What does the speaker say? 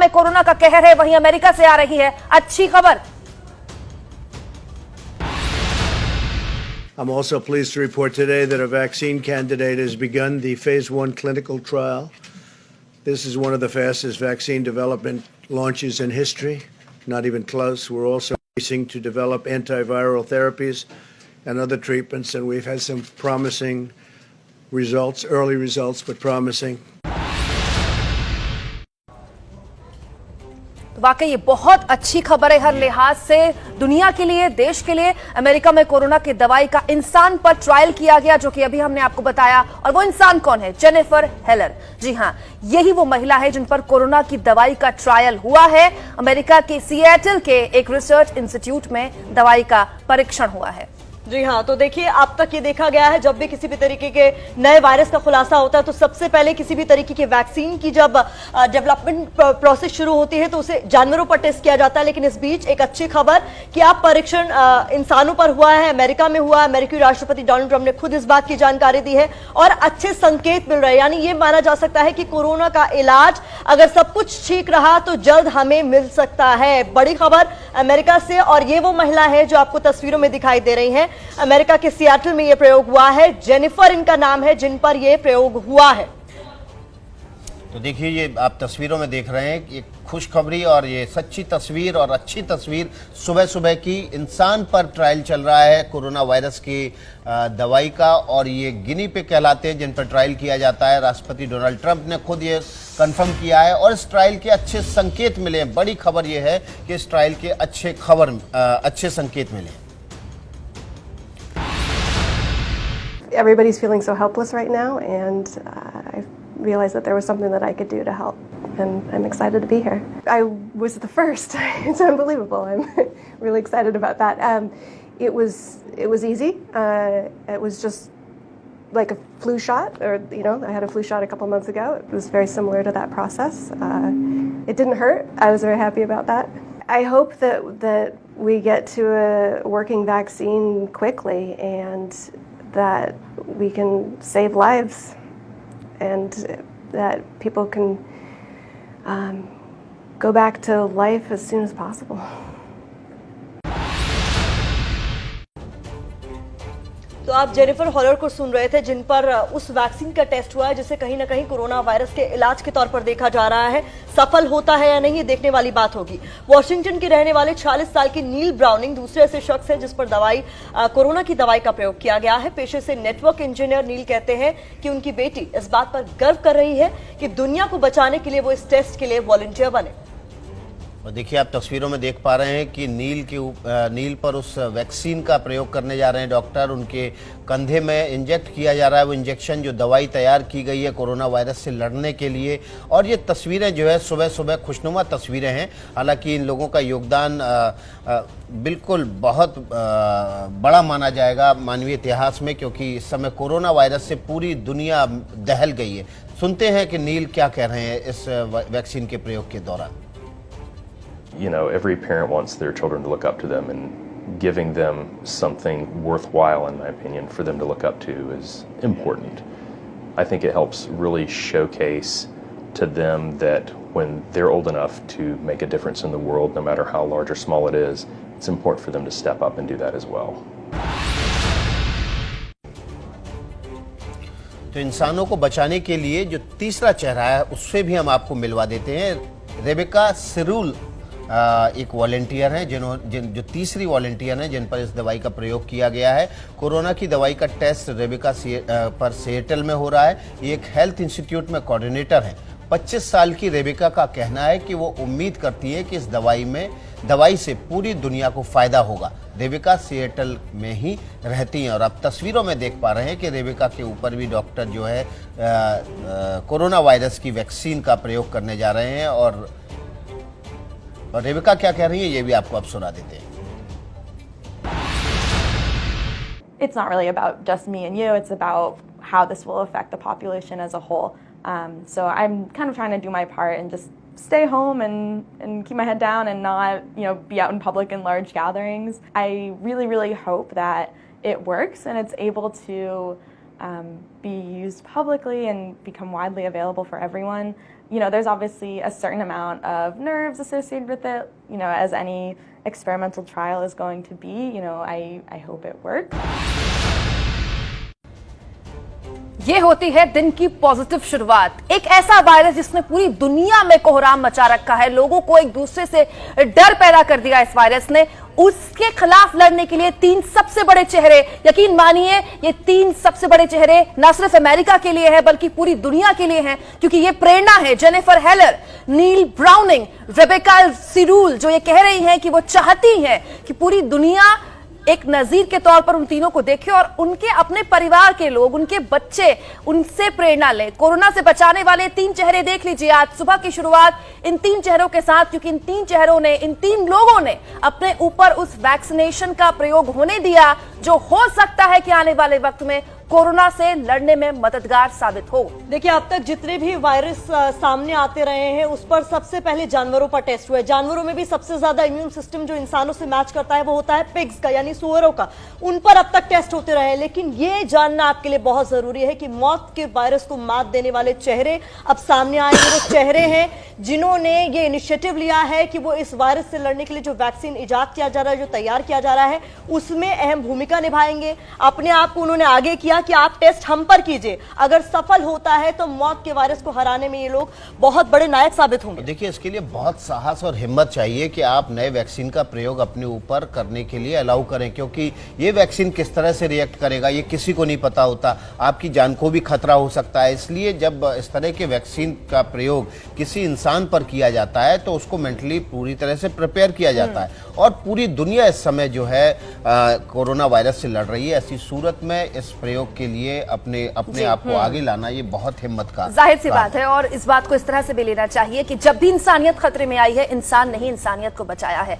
में कोरोना का कहर है, वहीं अमेरिका से आ रही है अच्छी खबर। I'm also pleased to report today that a vaccine candidate has begun the phase 1 clinical trial. This is one of the fastest vaccine development launches in history, not even close. We're also racing to develop antiviral therapies and other treatments, and we've had some promising results, early results, but promising. वाकई ये बहुत अच्छी खबर है हर लिहाज से, दुनिया के लिए, देश के लिए। अमेरिका में कोरोना की दवाई का इंसान पर ट्रायल किया गया, जो कि अभी हमने आपको बताया। और वो इंसान कौन है? जेनिफर हेलर। जी हां, यही वो महिला है जिन पर कोरोना की दवाई का ट्रायल हुआ है। अमेरिका के सिएटल के एक रिसर्च इंस्टीट्यूट में दवाई का परीक्षण हुआ है। जी हाँ, तो देखिए, अब तक ये देखा गया है जब भी किसी भी तरीके के नए वायरस का खुलासा होता है तो सबसे पहले किसी भी तरीके की वैक्सीन की जब डेवलपमेंट प्रोसेस शुरू होती है तो उसे जानवरों पर टेस्ट किया जाता है। लेकिन इस बीच एक अच्छी खबर कि अब परीक्षण इंसानों पर हुआ है, अमेरिका में हुआ है। अमेरिकी राष्ट्रपति डोनाल्ड ट्रंप ने खुद इस बात की जानकारी दी है और अच्छे संकेत मिल रहे हैं। यानी ये माना जा सकता है कि कोरोना का इलाज अगर सब कुछ ठीक रहा तो जल्द हमें मिल सकता है। बड़ी खबर अमेरिका से, और ये वो महिला है जो आपको तस्वीरों में दिखाई दे रही है। अमेरिका के सियाटल में यह प्रयोग हुआ है। जेनिफर इनका नाम है जिन पर यह प्रयोग हुआ है। तो देखिए, ये आप तस्वीरों में देख रहे हैं कि खुशखबरी और ये सच्ची तस्वीर और अच्छी तस्वीर सुबह सुबह की। इंसान पर ट्रायल चल रहा है कोरोना वायरस की दवाई का, और ये गिनी पे कहलाते हैं जिन पर ट्रायल किया जाता है। राष्ट्रपति डोनाल्ड ट्रंप ने खुद ये कंफर्म किया है और इस ट्रायल के अच्छे संकेत मिले हैं। बड़ी खबर ये है कि इस ट्रायल के अच्छे संकेत मिले हैं। Everybody's feeling so helpless right now, and I realized that there was something that I could do to help, and I'm excited to be here. I was the first. It's unbelievable. I'm really excited about that. It was easy. It was just like a flu shot, or I had a flu shot a couple months ago. It was very similar to that process. It didn't hurt. I was very happy about that. I hope that we get to a working vaccine quickly, and that we can save lives, and that people can go back to life as soon as possible. तो आप Jennifer हेलर को सुन रहे थे जिन पर उस vaccine का test हुआ है जिसे कहीं ना कहीं कोरोना वायरस के इलाज के तौर पर देखा जा रहा है। सफल होता है या नहीं, ये देखने वाली बात होगी। वॉशिंगटन के रहने वाले 40 साल की नील ब्राउनिंग दूसरे ऐसे शख्स हैं जिस पर कोरोना की दवाई का प्रयोग किया गया है। पेशे से नेटवर्क इंजीनियर नील कहते हैं कि उनकी बेटी इस बात पर गर्व कर रही है कि दुनिया को बचाने के लिए वो इस टेस्ट के लिए वॉलंटियर बने। और देखिए, आप तस्वीरों में देख पा रहे हैं कि नील पर उस वैक्सीन का प्रयोग करने जा रहे हैं डॉक्टर। उनके कंधे में इंजेक्ट किया जा रहा है वो इंजेक्शन, जो दवाई तैयार की गई है कोरोना वायरस से लड़ने के लिए। और ये तस्वीरें जो है सुबह सुबह खुशनुमा तस्वीरें हैं। हालांकि इन लोगों का योगदान बिल्कुल बहुत बड़ा माना जाएगा मानवीय इतिहास में, क्योंकि इस समय कोरोना वायरस से पूरी दुनिया दहल गई है। सुनते हैं कि नील क्या कह रहे हैं इस वैक्सीन के प्रयोग के दौरान। Every parent wants their children to look up to them, and giving them something worthwhile, in my opinion, for them to look up to is important. I think it helps really showcase to them that when they're old enough to make a difference in the world, no matter how large or small it is, it's important for them to step up and do that as well. तो इंसानों को बचाने के लिए जो तीसरा चेहरा है उससे भी हम आपको मिलवा देते हैं। रेबेका सिरूल एक वॉलंटियर हैं जो तीसरी वॉलंटियर हैं जिन पर इस दवाई का प्रयोग किया गया है। कोरोना की दवाई का टेस्ट रेबेका पर सिएटल में हो रहा है। ये एक हेल्थ इंस्टीट्यूट में कोऑर्डिनेटर हैं। 25 साल की रेबेका का कहना है कि वो उम्मीद करती है कि इस दवाई से पूरी दुनिया को फायदा होगा। रेबेका सिएटल में ही रहती हैं और आप तस्वीरों में देख पा रहे हैं कि रेबेका के ऊपर भी डॉक्टर जो है कोरोना वायरस की वैक्सीन का प्रयोग करने जा रहे हैं। और रेबेका क्या कह रही है ये भी आपको अब सुना देते हैं। It's not really about just me and you, it's about how this will affect the population as a whole. So I'm kind of trying to do my part and just stay home and keep my head down and not, be out in public in large gatherings. I really, really hope that it works and it's able to be used publicly and become widely available for everyone. there's obviously a certain amount of nerves associated with it, as any experimental trial is going to be. I hope it works. ये होती है दिन की positive शुरुआत। एक ऐसा virus जिसने पूरी दुनिया में कोहराम मचा रखा है, लोगों को एक दूसरे से डर पैदा कर दिया इस वायरस ने, उसके खिलाफ लड़ने के लिए 3 सबसे बड़े चेहरे, यकीन मानिए ये 3 सबसे बड़े चेहरे ना सिर्फ अमेरिका के लिए है बल्कि पूरी दुनिया के लिए हैं, क्योंकि ये प्रेरणा है जेनिफर हेलर, नील ब्राउनिंग, रेबेका सिरूल, जो ये कह रही हैं कि वो चाहती हैं कि पूरी दुनिया एक नजीर के तौर पर उन तीनों को देखे और उनके अपने परिवार के लोग, उनके बच्चे उनसे प्रेरणा लें। कोरोना से बचाने वाले 3 चेहरे देख लीजिए। आज सुबह की शुरुआत इन 3 चेहरों के साथ, क्योंकि इन 3 चेहरों ने, इन 3 लोगों ने अपने ऊपर उस वैक्सीनेशन का प्रयोग होने दिया जो हो सकता है कि आने वाले वक्त में कोरोना से लड़ने में मददगार साबित हो। देखिए, अब तक जितने भी वायरस सामने आते रहे हैं उस पर सबसे पहले जानवरों पर टेस्ट हुए। जानवरों में भी सबसे ज्यादा इम्यून सिस्टम जो इंसानों से मैच करता है वो होता है पिग्स का, यानी सुअरों का। उन पर अब तक टेस्ट होते रहे, लेकिन ये जानना आपके लिए बहुत जरूरी है कि मौत के वायरस को मात देने वाले चेहरे अब सामने आए। वो चेहरे हैं जिन्होंने ये इनिशिएटिव लिया है कि वो इस वायरस से लड़ने के लिए जो वैक्सीन इजाद किया जा रहा है, जो तैयार किया जा रहा है, उसमें अहम भूमिका निभाएंगे। अपने आप को उन्होंने आगे किया कि आप टेस्ट हम पर कीजिए, अगर सफल होता है तो मौत के वायरस को हराने में ये लोग बहुत बड़े नायक साबित होंगे। देखिए, इसके लिए बहुत साहस और हिम्मत चाहिए कि आप नए वैक्सीन का प्रयोग अपने ऊपर करने के लिए अलाउ करें, क्योंकि ये वैक्सीन किस तरह से रिएक्ट करेगा ये किसी को नहीं पता होता, आपकी जान को भी खतरा हो सकता है। इसलिए जब इस तरह के वैक्सीन का प्रयोग किसी इंसान पर किया जाता है तो उसको मेंटली पूरी तरह से प्रिपेयर किया जाता है। और पूरी दुनिया इस समय जो है कोरोना वायरस से लड़ रही है। ऐसी सूरत में इस प्रयोग के लिए अपने आप को आगे लाना ये बहुत हिम्मत का जाहिर सी बात है। और इस बात को इस तरह से भी लेना चाहिए कि जब भी इंसानियत खतरे में आई है, इंसान नहीं इंसानियत को बचाया है।